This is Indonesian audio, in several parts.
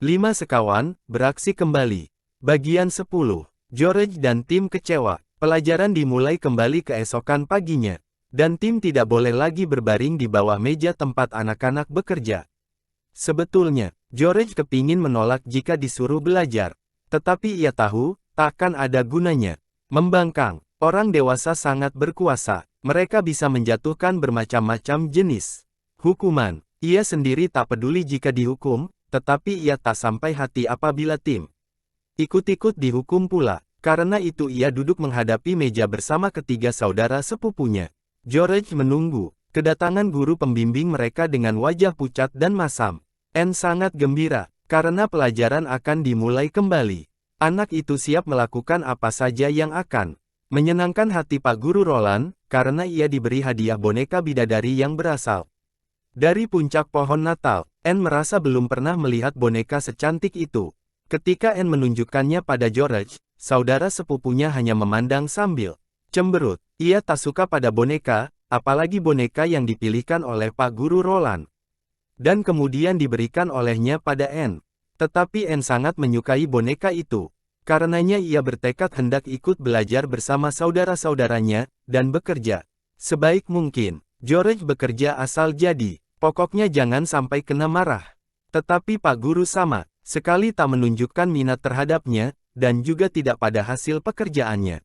5 sekawan, beraksi kembali. Bagian 10. George dan tim kecewa. Pelajaran dimulai kembali keesokan paginya. Dan tim tidak boleh lagi berbaring di bawah meja tempat anak-anak bekerja. Sebetulnya, George kepingin menolak jika disuruh belajar. Tetapi ia tahu, takkan ada gunanya. Membangkang, orang dewasa sangat berkuasa. Mereka bisa menjatuhkan bermacam-macam jenis hukuman. Ia sendiri tak peduli jika dihukum, tetapi ia tak sampai hati apabila tim ikut-ikut dihukum pula. Karena itu ia duduk menghadapi meja bersama ketiga saudara sepupunya. George menunggu kedatangan guru pembimbing mereka dengan wajah pucat dan masam. Anne sangat gembira, karena pelajaran akan dimulai kembali. Anak itu siap melakukan apa saja yang akan menyenangkan hati Pak Guru Roland, karena ia diberi hadiah boneka bidadari yang berasal dari puncak pohon Natal. Anne merasa belum pernah melihat boneka secantik itu. Ketika Anne menunjukkannya pada George, saudara sepupunya hanya memandang sambil cemberut. Ia tak suka pada boneka, apalagi boneka yang dipilihkan oleh Pak Guru Roland. Dan kemudian diberikan olehnya pada Anne. Tetapi Anne sangat menyukai boneka itu. Karenanya ia bertekad hendak ikut belajar bersama saudara-saudaranya, dan bekerja sebaik mungkin. George bekerja asal jadi. Pokoknya jangan sampai kena marah. Tetapi Pak Guru sama sekali tak menunjukkan minat terhadapnya, dan juga tidak pada hasil pekerjaannya.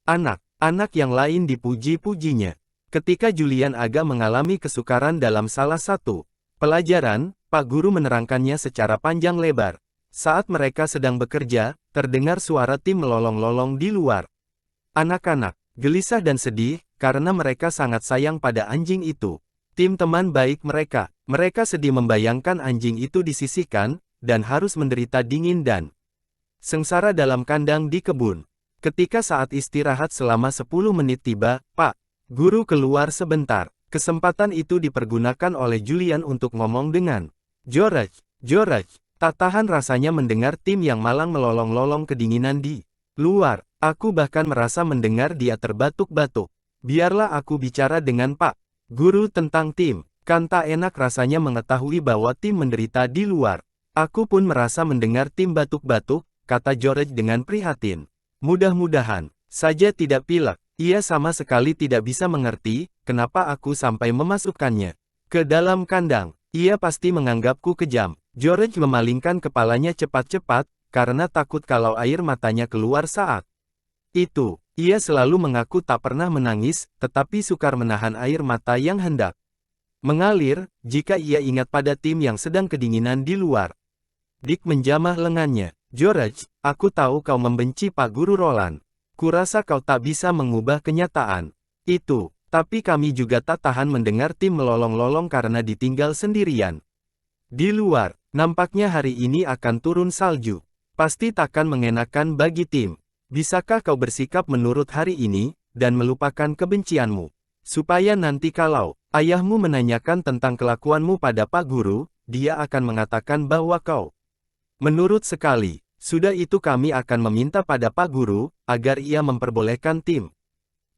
Anak-anak yang lain dipuji-pujinya. Ketika Julian agak mengalami kesukaran dalam salah satu pelajaran, Pak Guru menerangkannya secara panjang lebar. Saat mereka sedang bekerja, terdengar suara tim melolong-lolong di luar. Anak-anak gelisah dan sedih, karena mereka sangat sayang pada anjing itu. Tim teman baik mereka sedih membayangkan anjing itu disisihkan, dan harus menderita dingin dan sengsara dalam kandang di kebun. Ketika saat istirahat selama 10 menit tiba, Pak Guru keluar sebentar. Kesempatan itu dipergunakan oleh Julian untuk ngomong dengan George. George tak tahan rasanya mendengar tim yang malang melolong-lolong kedinginan di luar. Aku bahkan merasa mendengar dia terbatuk-batuk. Biarlah aku bicara dengan Pak Guru tentang tim. Kan tak enak rasanya mengetahui bahwa tim menderita di luar. Aku pun merasa mendengar tim batuk-batuk, kata George dengan prihatin. Mudah-mudahan saja tidak pilek. Ia sama sekali tidak bisa mengerti, kenapa aku sampai memasukkannya ke dalam kandang. Ia pasti menganggapku kejam. George memalingkan kepalanya cepat-cepat, karena takut kalau air matanya keluar saat itu. Ia selalu mengaku tak pernah menangis, tetapi sukar menahan air mata yang hendak mengalir, jika ia ingat pada tim yang sedang kedinginan di luar. Dick menjamah lengannya. George, aku tahu kau membenci Pak Guru Roland. Kurasa kau tak bisa mengubah kenyataan itu. Tapi kami juga tak tahan mendengar tim melolong-lolong karena ditinggal sendirian di luar. Nampaknya hari ini akan turun salju. Pasti takkan mengenakan bagi tim. Bisakah kau bersikap menurut hari ini, dan melupakan kebencianmu? Supaya nanti kalau ayahmu menanyakan tentang kelakuanmu pada Pak Guru, dia akan mengatakan bahwa kau menurut sekali. Sudah itu kami akan meminta pada Pak Guru, agar ia memperbolehkan tim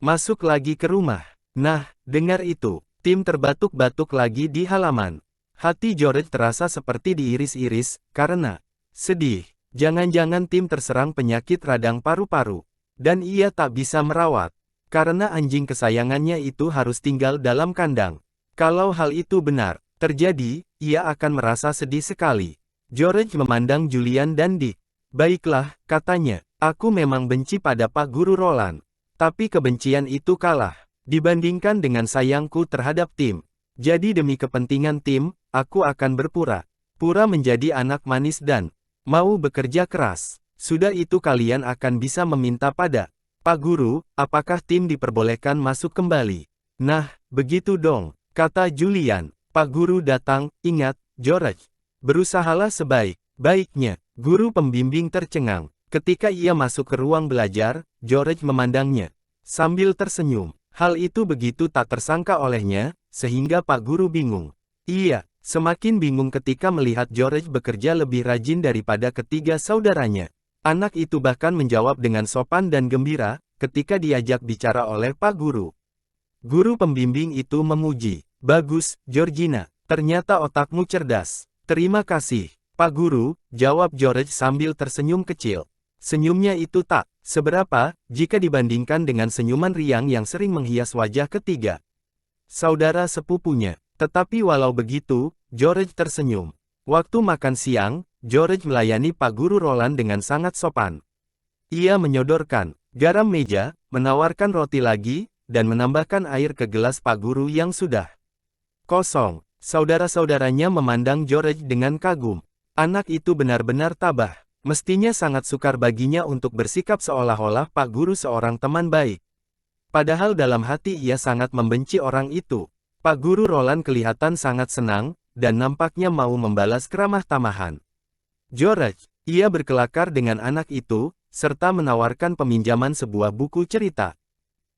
masuk lagi ke rumah. Nah, dengar itu. Tim terbatuk-batuk lagi di halaman. Hati George terasa seperti diiris-iris, karena sedih. Jangan-jangan tim terserang penyakit radang paru-paru. Dan ia tak bisa merawat. Karena anjing kesayangannya itu harus tinggal dalam kandang. Kalau hal itu benar terjadi, ia akan merasa sedih sekali. George memandang Julian dan Dick. Baiklah, katanya, aku memang benci pada Pak Guru Roland. Tapi kebencian itu kalah dibandingkan dengan sayangku terhadap tim. Jadi demi kepentingan tim, aku akan berpura-pura menjadi anak manis dan mau bekerja keras. Sudah itu kalian akan bisa meminta pada Pak Guru, apakah tim diperbolehkan masuk kembali? Nah, begitu dong, kata Julian. Pak Guru datang, ingat, George. Berusahalah sebaik-baiknya. Guru pembimbing tercengang. Ketika ia masuk ke ruang belajar, George memandangnya sambil tersenyum. Hal itu begitu tak tersangka olehnya, sehingga Pak Guru bingung. Ia semakin bingung ketika melihat George bekerja lebih rajin daripada ketiga saudaranya. Anak itu bahkan menjawab dengan sopan dan gembira, ketika diajak bicara oleh Pak Guru. Guru pembimbing itu memuji. Bagus, Georgina. Ternyata otakmu cerdas. Terima kasih. Pak Guru, jawab George sambil tersenyum kecil. Senyumnya itu tak seberapa, jika dibandingkan dengan senyuman riang yang sering menghias wajah ketiga saudara sepupunya. Tetapi walau begitu, George tersenyum. Waktu makan siang, George melayani Pak Guru Roland dengan sangat sopan. Ia menyodorkan garam meja, menawarkan roti lagi, dan menambahkan air ke gelas Pak Guru yang sudah kosong. Saudara-saudaranya memandang George dengan kagum. Anak itu benar-benar tabah. Mestinya sangat sukar baginya untuk bersikap seolah-olah Pak Guru seorang teman baik. Padahal dalam hati ia sangat membenci orang itu. Pak Guru Roland kelihatan sangat senang, dan nampaknya mau membalas keramah tamahan. George, ia berkelakar dengan anak itu, serta menawarkan peminjaman sebuah buku cerita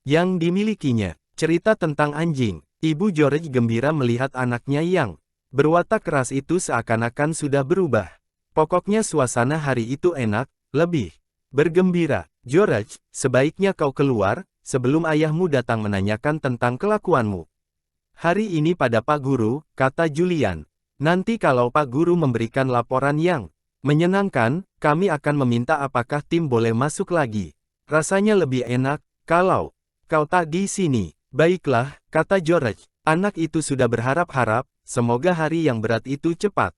yang dimilikinya. Cerita tentang anjing. Ibu George gembira melihat anaknya yang berwatak keras itu seakan-akan sudah berubah. Pokoknya suasana hari itu enak, lebih bergembira. George, sebaiknya kau keluar, sebelum ayahmu datang menanyakan tentang kelakuanmu. Hari ini pada Pak Guru, kata Julian. Nanti kalau Pak Guru memberikan laporan yang menyenangkan, kami akan meminta apakah tim boleh masuk lagi. Rasanya lebih enak, kalau kau tak di sini. Baiklah, kata George. Anak itu sudah berharap-harap, semoga hari yang berat itu cepat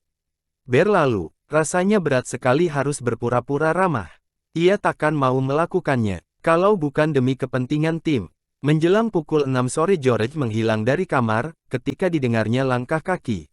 berlalu. Rasanya berat sekali harus berpura-pura ramah. Ia takkan mau melakukannya, kalau bukan demi kepentingan tim. Menjelang pukul 6 sore George menghilang dari kamar, ketika didengarnya langkah kaki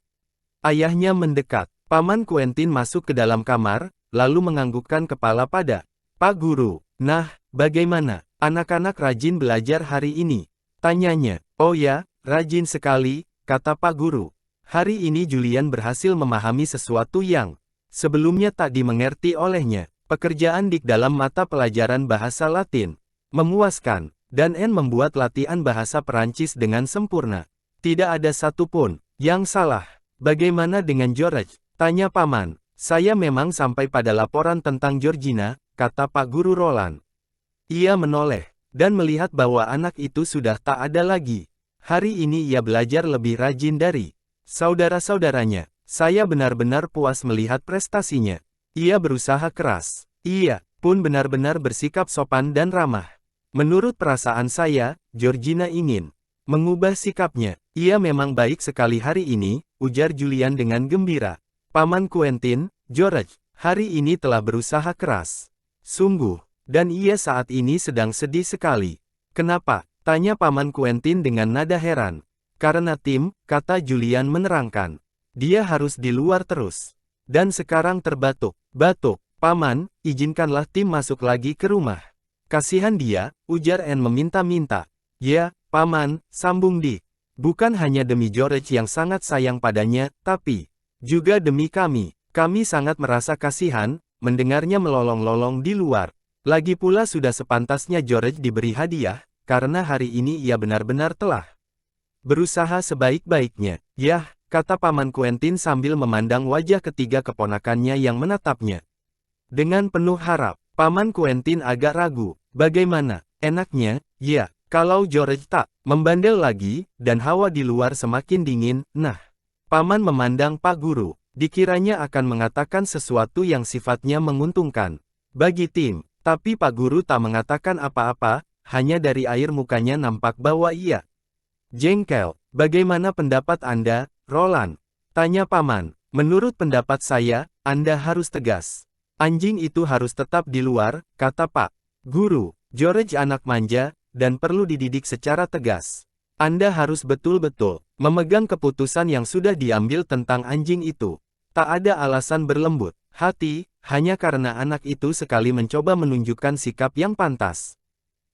ayahnya mendekat. Paman Quentin masuk ke dalam kamar, lalu menganggukkan kepala pada Pak Guru. Nah, bagaimana? Anak-anak rajin belajar hari ini? Tanyanya. Oh ya, rajin sekali, kata Pak Guru. Hari ini Julian berhasil memahami sesuatu yang sebelumnya tak dimengerti olehnya. Pekerjaan Dick dalam mata pelajaran bahasa Latin memuaskan, dan Anne membuat latihan bahasa Perancis dengan sempurna. Tidak ada satupun yang salah. Bagaimana dengan George? Tanya Paman. Saya memang sampai pada laporan tentang Georgina, kata Pak Guru Roland. Ia menoleh, dan melihat bahwa anak itu sudah tak ada lagi. Hari ini ia belajar lebih rajin dari saudara-saudaranya. Saya benar-benar puas melihat prestasinya. Ia berusaha keras. Ia pun benar-benar bersikap sopan dan ramah. Menurut perasaan saya, Georgina ingin mengubah sikapnya. Ia memang baik sekali hari ini, ujar Julian dengan gembira. Paman Quentin, George, hari ini telah berusaha keras. Sungguh, dan ia saat ini sedang sedih sekali. Kenapa? Tanya Paman Quentin dengan nada heran. Karena tim, kata Julian menerangkan. Dia harus di luar terus. Dan sekarang terbatuk-batuk. Paman, izinkanlah tim masuk lagi ke rumah. Kasihan dia, ujar Anne meminta-minta. Ya, Paman, sambung Dick. Bukan hanya demi George yang sangat sayang padanya, tapi juga demi kami. Kami sangat merasa kasihan, mendengarnya melolong-lolong di luar. Lagi pula sudah sepantasnya George diberi hadiah, karena hari ini ia benar-benar telah berusaha sebaik-baiknya. Yah, kata Paman Quentin sambil memandang wajah ketiga keponakannya yang menatapnya. Dengan penuh harap, Paman Quentin agak ragu. Bagaimana? Enaknya, ya, kalau George tak membandel lagi, dan hawa di luar semakin dingin. Nah, Paman memandang Pak Guru. Dikiranya akan mengatakan sesuatu yang sifatnya menguntungkan bagi tim. Tapi Pak Guru tak mengatakan apa-apa, hanya dari air mukanya nampak bahwa ia jengkel. Bagaimana pendapat Anda, Roland? Tanya Paman. Menurut pendapat saya, Anda harus tegas. Anjing itu harus tetap di luar, kata Pak Guru. George anak manja, dan perlu dididik secara tegas. Anda harus betul-betul memegang keputusan yang sudah diambil tentang anjing itu. Tak ada alasan berlembut hati, hanya karena anak itu sekali mencoba menunjukkan sikap yang pantas.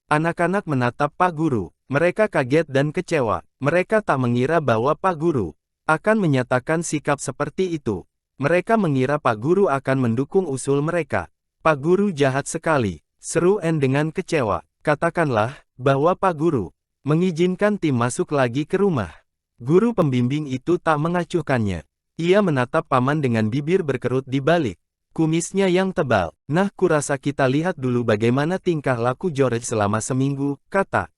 Anak-anak menatap Pak Guru. Mereka kaget dan kecewa. Mereka tak mengira bahwa Pak Guru akan menyatakan sikap seperti itu. Mereka mengira Pak Guru akan mendukung usul mereka. Pak Guru jahat sekali, seru Anne dengan kecewa. Katakanlah bahwa Pak Guru mengizinkan tim masuk lagi ke rumah. Guru pembimbing itu tak mengacuhkannya. Ia menatap Paman dengan bibir berkerut di balik kumisnya yang tebal. Nah, kurasa kita lihat dulu bagaimana tingkah laku George selama seminggu, kata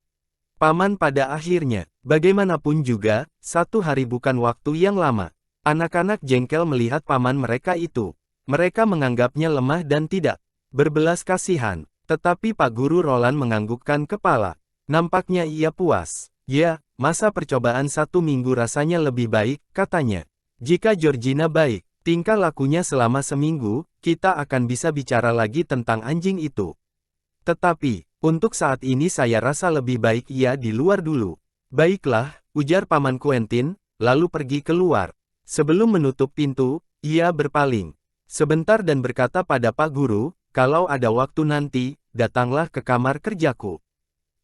Paman pada akhirnya. Bagaimanapun juga, 1 hari bukan waktu yang lama. Anak-anak jengkel melihat paman mereka itu. Mereka menganggapnya lemah dan tidak berbelas kasihan. Tetapi Pak Guru Roland menganggukkan kepala. Nampaknya ia puas. Ya, masa percobaan 1 minggu rasanya lebih baik, katanya. Jika Georgina baik, tingkah lakunya selama seminggu, kita akan bisa bicara lagi tentang anjing itu. Tetapi, untuk saat ini saya rasa lebih baik ia di luar dulu. Baiklah, ujar Paman Quentin, lalu pergi keluar. Sebelum menutup pintu, ia berpaling sebentar dan berkata pada Pak Guru, kalau ada waktu nanti, datanglah ke kamar kerjaku.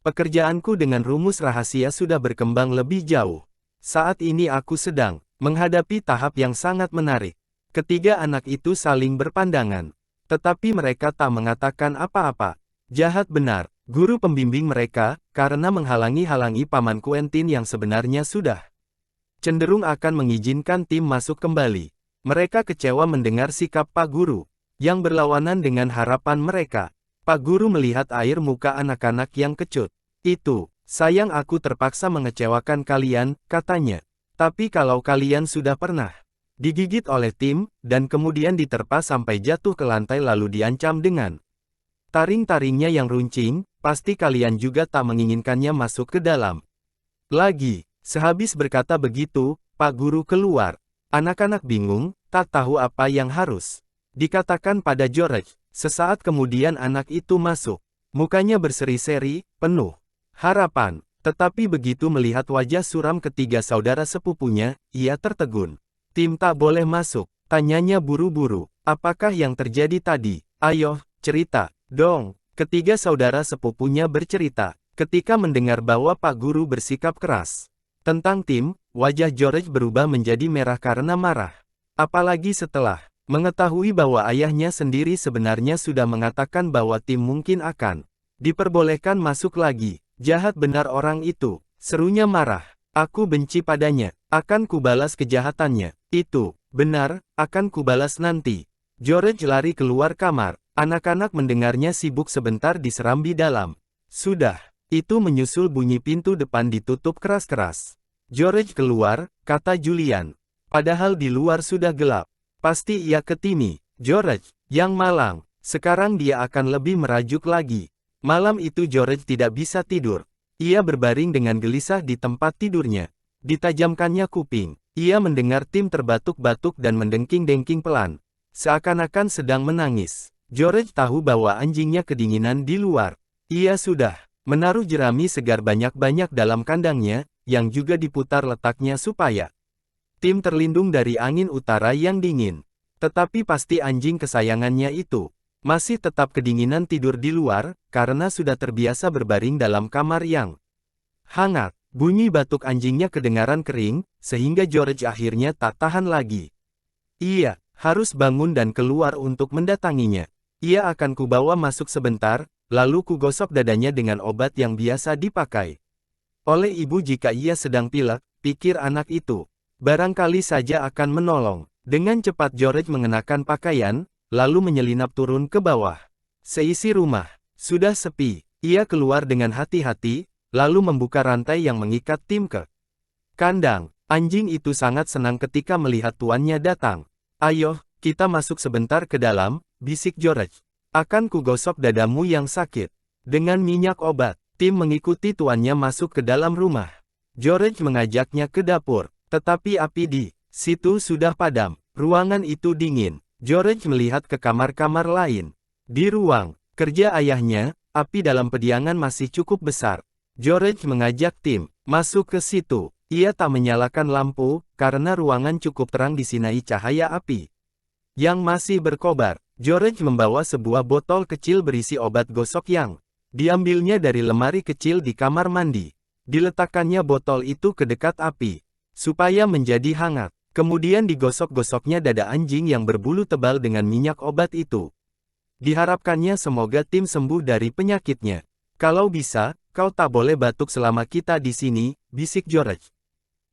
Pekerjaanku dengan rumus rahasia sudah berkembang lebih jauh. Saat ini aku sedang menghadapi tahap yang sangat menarik. Ketiga anak itu saling berpandangan. Tetapi mereka tak mengatakan apa-apa. Jahat benar, guru pembimbing mereka, karena menghalangi-halangi Paman Quentin yang sebenarnya sudah cenderung akan mengizinkan tim masuk kembali. Mereka kecewa mendengar sikap Pak Guru, yang berlawanan dengan harapan mereka. Pak Guru melihat air muka anak-anak yang kecut. Itu, sayang aku terpaksa mengecewakan kalian, katanya. Tapi kalau kalian sudah pernah digigit oleh tim, dan kemudian diterpa sampai jatuh ke lantai lalu diancam dengan taring-taringnya yang runcing, pasti kalian juga tak menginginkannya masuk ke dalam. Lagi, sehabis berkata begitu, Pak Guru keluar. Anak-anak bingung, tak tahu apa yang harus dikatakan pada George. Sesaat kemudian anak itu masuk. Mukanya berseri-seri, penuh harapan. Tetapi begitu melihat wajah suram ketiga saudara sepupunya, ia tertegun. Tim tak boleh masuk, tanyanya buru-buru. Apakah yang terjadi tadi? Ayo, cerita dong. Ketiga saudara sepupunya bercerita. Ketika mendengar bahwa Pak Guru bersikap keras tentang tim, wajah George berubah menjadi merah karena marah. Apalagi setelah mengetahui bahwa ayahnya sendiri sebenarnya sudah mengatakan bahwa tim mungkin akan diperbolehkan masuk lagi. Jahat benar orang itu, serunya marah. Aku benci padanya, akan kubalas kejahatannya. Itu, benar, akan kubalas nanti. George lari keluar kamar. Anak-anak mendengarnya sibuk sebentar di serambi dalam. Sudah, itu menyusul bunyi pintu depan ditutup keras-keras. George keluar, kata Julian. Padahal di luar sudah gelap. Pasti ia ke Timmy. George, yang malang. Sekarang dia akan lebih merajuk lagi. Malam itu George tidak bisa tidur. Ia berbaring dengan gelisah di tempat tidurnya. Ditajamkannya kuping. Ia mendengar Tim terbatuk-batuk dan mendengking-dengking pelan. Seakan-akan sedang menangis. George tahu bahwa anjingnya kedinginan di luar. Ia sudah menaruh jerami segar banyak-banyak dalam kandangnya, yang juga diputar letaknya supaya Tim terlindung dari angin utara yang dingin. Tetapi pasti anjing kesayangannya itu masih tetap kedinginan tidur di luar, karena sudah terbiasa berbaring dalam kamar yang hangat. Bunyi batuk anjingnya kedengaran kering, sehingga George akhirnya tak tahan lagi. Ia harus bangun dan keluar untuk mendatanginya. Ia akan kubawa masuk sebentar, lalu kugosok dadanya dengan obat yang biasa dipakai oleh ibu jika ia sedang pilek, pikir anak itu. Barangkali saja akan menolong. Dengan cepat George mengenakan pakaian, lalu menyelinap turun ke bawah. Seisi rumah sudah sepi. Ia keluar dengan hati-hati, lalu membuka rantai yang mengikat Tim ke kandang. Anjing itu sangat senang ketika melihat tuannya datang. Ayo, kita masuk sebentar ke dalam, bisik George. Akan kugosok dadamu yang sakit dengan minyak obat. Tim mengikuti tuannya masuk ke dalam rumah. George mengajaknya ke dapur, tetapi api di situ sudah padam. Ruangan itu dingin. George melihat ke kamar-kamar lain. Di ruang kerja ayahnya, api dalam pediangan masih cukup besar. George mengajak Tim masuk ke situ. Ia tak menyalakan lampu, karena ruangan cukup terang disinai cahaya api yang masih berkobar. George membawa sebuah botol kecil berisi obat gosok yang diambilnya dari lemari kecil di kamar mandi. Diletakkannya botol itu ke dekat api, supaya menjadi hangat. Kemudian digosok-gosoknya dada anjing yang berbulu tebal dengan minyak obat itu. Diharapkannya semoga Tim sembuh dari penyakitnya. Kalau bisa, kau tak boleh batuk selama kita di sini, bisik George.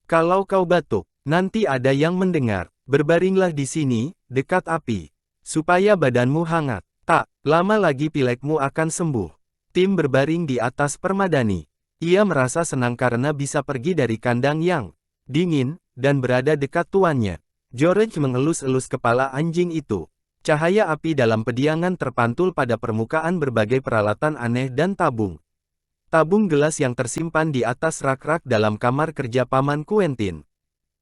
Kalau kau batuk, nanti ada yang mendengar. Berbaringlah di sini, dekat api, supaya badanmu hangat. Tak lama lagi pilekmu akan sembuh. Tim berbaring di atas permadani. Ia merasa senang karena bisa pergi dari kandang yang dingin, dan berada dekat tuannya. George mengelus-elus kepala anjing itu. Cahaya api dalam pediangan terpantul pada permukaan berbagai peralatan aneh dan tabung. Tabung gelas yang tersimpan di atas rak-rak dalam kamar kerja Paman Quentin.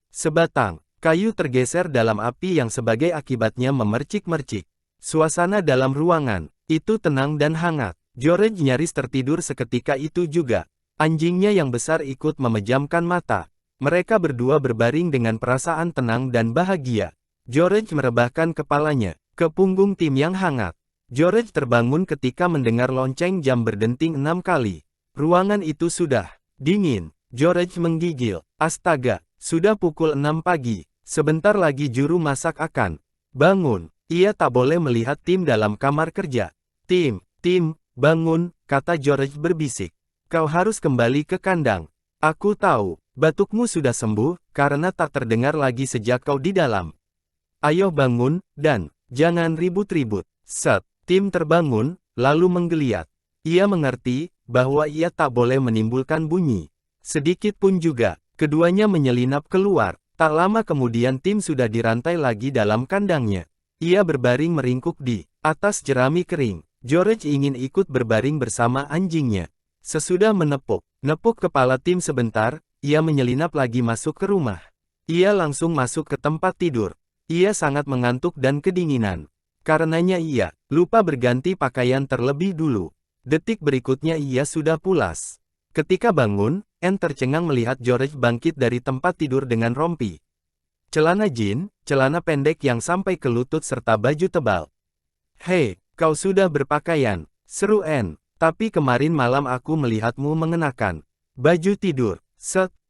Sebatang kayu tergeser dalam api yang sebagai akibatnya memercik-mercik. Suasana dalam ruangan itu tenang dan hangat. George nyaris tertidur seketika itu juga. Anjingnya yang besar ikut memejamkan mata. Mereka berdua berbaring dengan perasaan tenang dan bahagia. George merebahkan kepalanya ke punggung Tim yang hangat. George terbangun ketika mendengar lonceng jam berdenting 6 kali. Ruangan itu sudah dingin. George menggigil. Astaga, sudah pukul 6 pagi. Sebentar lagi juru masak akan bangun. Ia tak boleh melihat Tim dalam kamar kerja. Tim, bangun, kata George berbisik. Kau harus kembali ke kandang. Aku tahu, batukmu sudah sembuh, karena tak terdengar lagi sejak kau di dalam. Ayo bangun, dan jangan ribut-ribut. Tim terbangun, lalu menggeliat. Ia mengerti bahwa ia tak boleh menimbulkan bunyi sedikit pun juga. Keduanya menyelinap keluar. Tak lama kemudian Tim sudah dirantai lagi dalam kandangnya. Ia berbaring meringkuk di atas jerami kering. George ingin ikut berbaring bersama anjingnya. Sesudah menepuk kepala Tim sebentar, ia menyelinap lagi masuk ke rumah. Ia langsung masuk ke tempat tidur. Ia sangat mengantuk dan kedinginan. Karenanya ia lupa berganti pakaian terlebih dulu. Detik berikutnya ia sudah pulas. Ketika bangun, Anne tercengang melihat George bangkit dari tempat tidur dengan rompi celana jeans, celana pendek yang sampai ke lutut serta baju tebal. "Hei, kau sudah berpakaian," seru Anne. "Tapi kemarin malam aku melihatmu mengenakan baju tidur."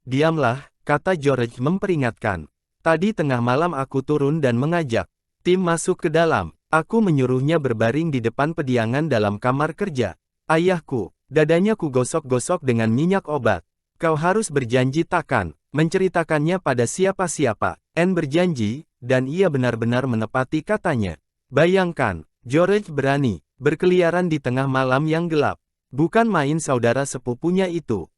Diamlah," kata George memperingatkan. "Tadi tengah malam aku turun dan mengajak Tim masuk ke dalam. Aku menyuruhnya berbaring di depan pediangan dalam kamar kerja ayahku. Dadanya ku gosok-gosok dengan minyak obat. Kau harus berjanji takkan menceritakannya pada siapa-siapa." Anne berjanji, dan ia benar-benar menepati katanya. Bayangkan, George berani berkeliaran di tengah malam yang gelap. Bukan main saudara sepupunya itu